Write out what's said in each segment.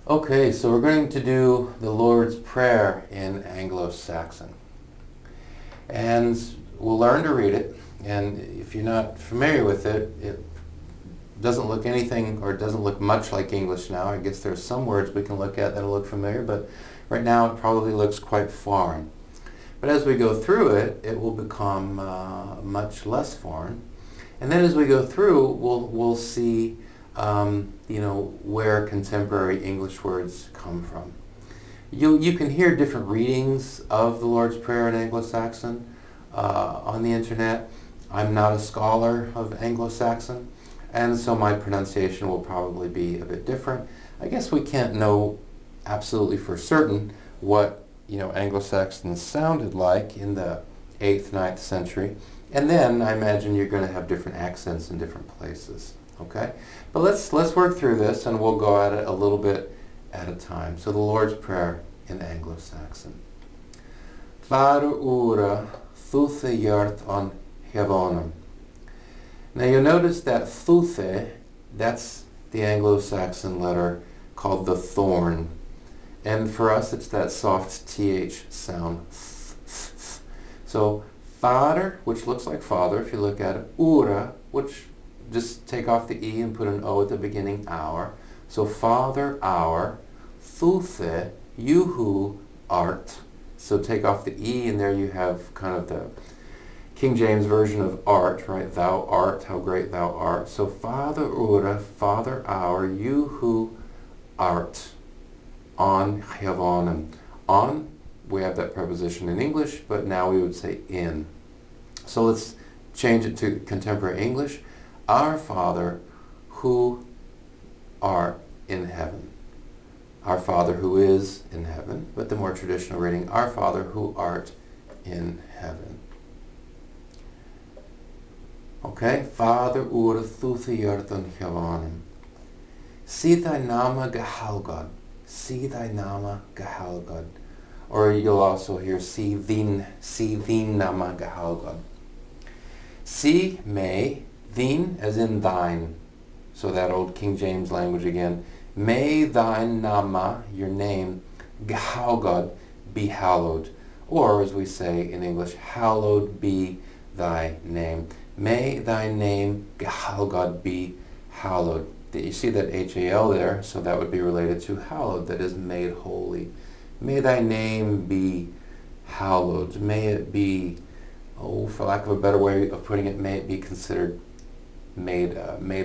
Okay, so we're going to do the Lord's Prayer in Anglo Saxon. And we'll learn to read it. And if you're not familiar with it, it doesn't look anything or doesn't look much like English now. I guess there's some words we can look at that'll look familiar, but right now it probably looks quite foreign. But as we go through it, it will become much less foreign. And then as we go through, we'll see where contemporary English words come from. You can hear different readings of the Lord's Prayer in Anglo-Saxon on the internet. I'm not a scholar of Anglo-Saxon, and so my pronunciation will probably be a bit different. I guess we can't know absolutely for certain what Anglo-Saxon sounded like in the 8th, 9th century. And then I imagine you're going to have different accents in different places. Okay? But let's work through this and we'll go at it a little bit at a time. So the Lord's Prayer in Anglo-Saxon. Vader ora thuthe hjart on heavenum. Now you'll notice that thuthe, that's the Anglo-Saxon letter called the Thorn. And for us it's that soft TH sound. So Vader, which looks like father if you look at it. Ura, which just take off the E and put an O at the beginning, our. So Father, our. Thuthe, you who art. So take off the E and there you have kind of the King James version of art, right? Thou art, how great thou art. So Father ura, Father our, you who art. On heavenum. On, we have that preposition in English, but now we would say in. So let's change it to contemporary English. Our Father who art in heaven. Our Father who is in heaven, but the more traditional reading, Our Father who art in heaven. Okay, Father ur thuthe hjart on heavenum. See thy nama gehelgad. See thy nama gehelgad. Or you'll also hear see thine nama gehelgad. See may, thine as in thine. So that old King James language again. May thine nama, your name, gehelgad, be hallowed. Or as we say in English, hallowed be thy name. May thy name, gehelgad, be hallowed. You see that H-A-L there, so that would be related to hallowed, that is made holy. May thy name be hallowed. May it be, for lack of a better way of putting it, may it be considered made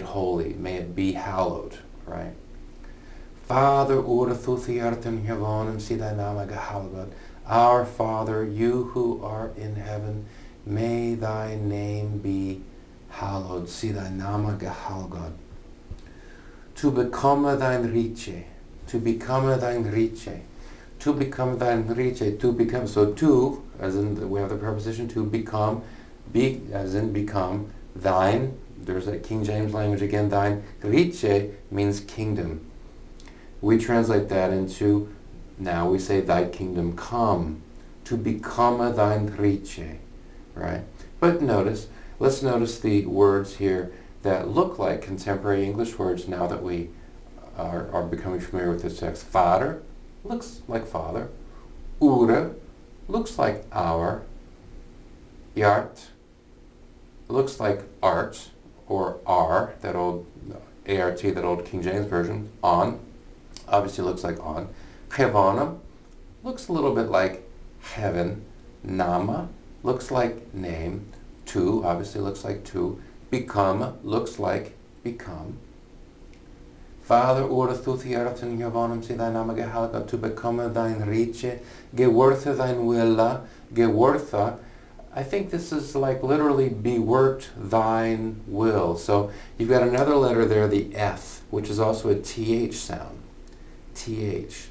holy. May it be hallowed, right? Father, ura thuthe hjart in heavenum, see thy nama gehelgad. Our Father, you who art in heaven, may thy name be hallowed. See thy nama gehelgad. To become thine riche. To become thine riche. To become thine riche. To become. So to, as in we have the preposition to become, be as in become, thine. There's that King James language again. Thine riche means kingdom. We translate that into, now we say thy kingdom come. To become thine riche. Right? But let's notice the words here that look like contemporary English words now that we are becoming familiar with this text. Vader looks like father. Ura looks like our. Hjart looks like art or R, that old ART, that old King James version. On obviously looks like on. Heavenum looks a little bit like heaven. Nama looks like name. To obviously looks like to. Become looks like become. Father, ura thuthe hjart in heavenum, see thy nama gehelgad, to become thine riche, geworthe thine willa, geworthe. I think this is like literally be worked thine will. So you've got another letter there, the F, which is also a TH sound. TH.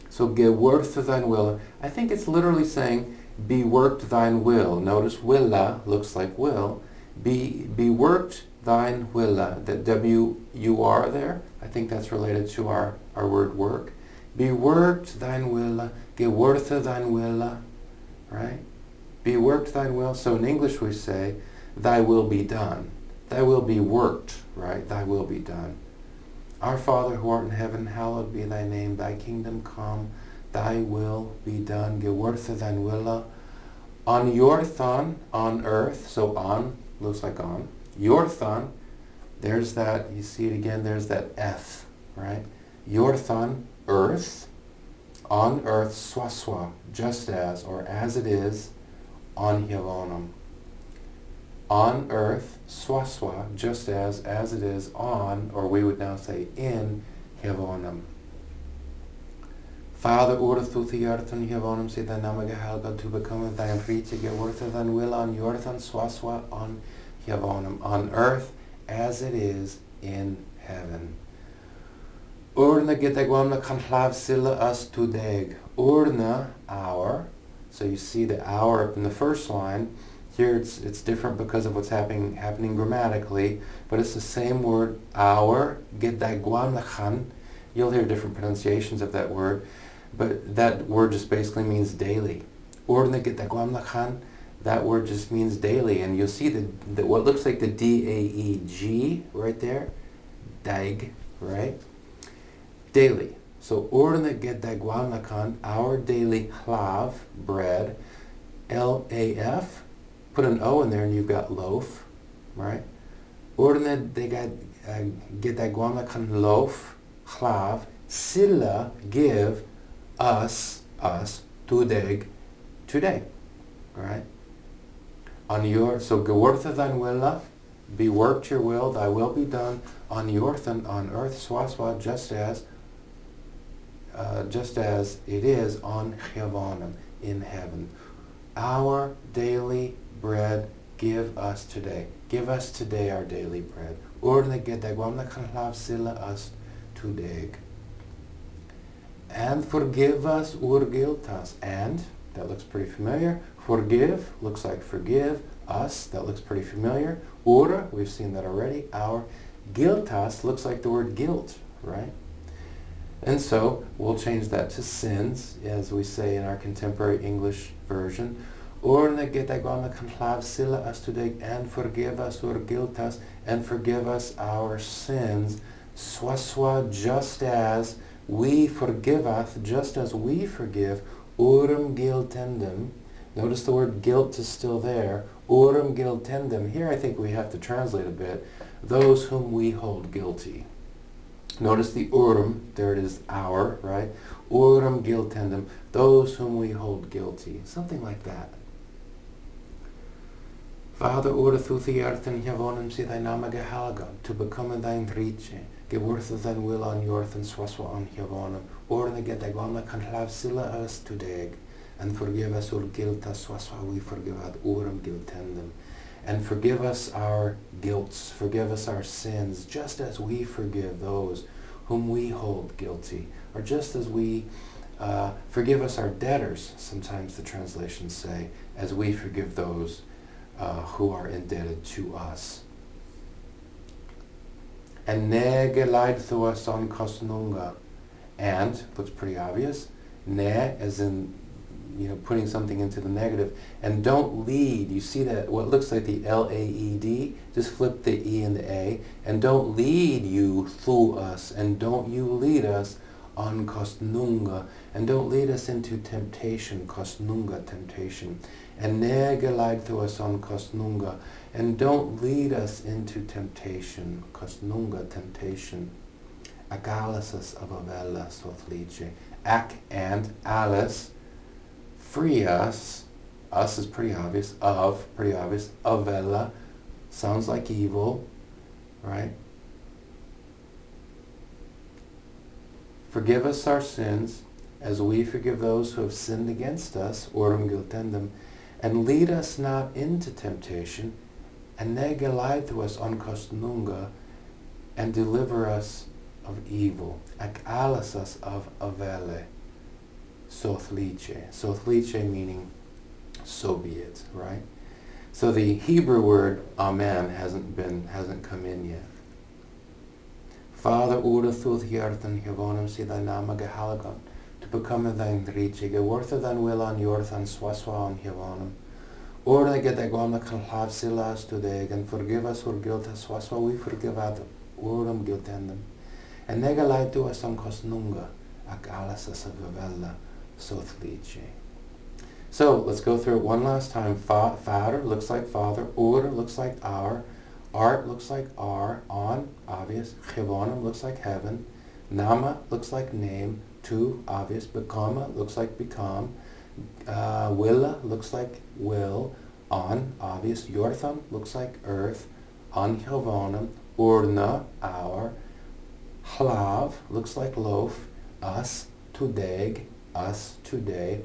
So geworthe thine willa. I think it's literally saying be worked thine will. Notice willa looks like will. Be worked thine willa, that W-U-R there, I think that's related to our word work. Be worked thine willa, geworthe thine willa, right? Be worked thine will. So in English we say, thy will be done. Thy will be worked, right? Thy will be done. Our Father who art in heaven, hallowed be thy name. Thy kingdom come, thy will be done. Gewortha thine willa. On your thon, on earth, so on, looks like on. Your thon, there's that, you see it again, there's that F, right? Your thon, earth, on earth, swaswa, just as, or as it is, on Hiavonum. On earth, swaswa, just as it is on, or we would now say in, Hiavonum. Father, ordet ut i hjärtan Hiavonum, se thy namn gehelgad, to become thine rike, gewortha thine will on jordan, swaswa, on Hiavonum. On earth, as it is in heaven. Urna gedegwamna kan hlav silla us to deg. Urna, hour. So you see the hour up in the first line. Here it's different because of what's happening grammatically, but it's the same word, hour, gedegwamna. You'll hear different pronunciations of that word, but that word just basically means daily. Urna gedegwamna, that word just means daily, and you'll see the what looks like the D-A-E-G right there, dag, right? Daily. So, urna gedegwamnakan, our daily hlav, bread, L-A-F, put an O in there and you've got loaf, right? Urna gedegwamnakan loaf, hlav, silla, give, us, tudeg, today, right? On your, so gewortha thine willa, be worked your will, thy will be done, on jordan, on earth, swaswa, just as it is on Hiavonum, in heaven. Our daily bread give us today. Give us today our daily bread. Urna gedegwamna kan hlav silla us tudeg. And forgive us urgiltas. And, that looks pretty familiar. Forgive, looks like forgive. Us, that looks pretty familiar. Ura, we've seen that already. Our. Giltas looks like the word guilt, right? And so we'll change that to sins, as we say in our contemporary English version. Urna gedegwamna kan hlav silla us today, and forgive us urgiltas, and forgive us our sins. Swaswa, just as we forgiveth, just as we forgive. Urum giltendum. Notice the word guilt is still there. Urum giltendum. Here I think we have to translate a bit. Those whom we hold guilty. Notice the urum, there it is, our, right? Urum giltendum. Those whom we hold guilty. Something like that. Father, ura thu the earthen Hiavonum, see thy nama gehelgad, to become thine rike, gewortha thine will on jordan, swaswa on Hiavonum, urna gedegwamna kan hlav silla us to deg. And forgive us our guiltas, swaswa we forgive ad urum giltendum. And forgive us our guilts, forgive us our sins, just as we forgive those whom we hold guilty. Or just as we forgive us our debtors, sometimes the translations say, as we forgive those who are indebted to us. And ne geleidthu us on kostnunga. And, looks pretty obvious, ne as in putting something into the negative, and don't lead. You see that what looks like the L-A-E-D, just flip the E and the A, and don't lead you through us, and don't you lead us on kostnunga, and don't lead us into temptation, kostnunga, temptation, and ne geleidthu us on kostnunga, and don't lead us into temptation, kostnunga, temptation. Agalisus of avella sothlice, ak and alice, free us is pretty obvious, avella, sounds like evil, right? Forgive us our sins, as we forgive those who have sinned against us, orum giltendum, and lead us not into temptation, and ne geleidthu us on kostnunga, and deliver us of evil, ac alasas of avelle, sothlice. Sothlice meaning, so be it, right? So the Hebrew word amen hasn't come in yet. Father, ura thuth hjertan Hiavonum, see thy nama gehelgad, to become thine rike, gewortha thine will on jordan, swaswa on Hiavonum. Ura gedegwamna kan hlav silas to deg, and forgive us our guilt, swaswa we forgive ad urum giltendum. En negalai tua sam kosnunga ak alas sa vavella sothlice. So let's go through it one last time. Vader looks like father. Order looks like our. Art looks like our. On, obvious. Gewonim looks like heaven. Nama looks like name. To, obvious. Bekoma looks like become. Willa looks like will. On, obvious. Jortham looks like earth. On gewonim. Urna, our. Hlav looks like loaf. Us, today. Us, today.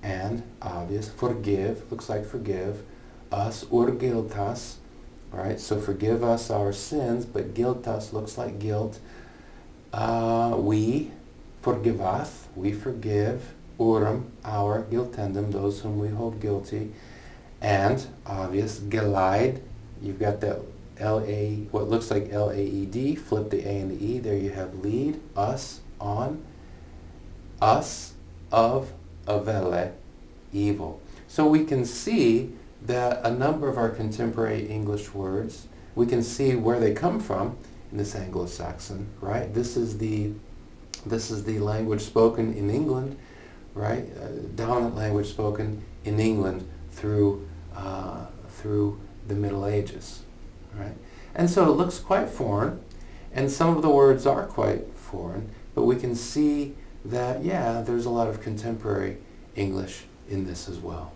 And, obvious. Forgive looks like forgive. Us, urgiltas. Alright, so forgive us our sins, but guiltas looks like guilt. We, forgivath, we forgive. Urim, our, guiltendum, those whom we hold guilty. And, obvious, gelide, you've got that L-A, what looks like L-A-E-D, flip the A and the E, there you have lead, us, on, us, of, avele, evil. So we can see that a number of our contemporary English words, we can see where they come from in this Anglo Saxon, right? This is the language spoken in England, right? Dominant language spoken in England through the Middle Ages, right? And so it looks quite foreign, and some of the words are quite foreign, but we can see that, yeah, there's a lot of contemporary English in this as well.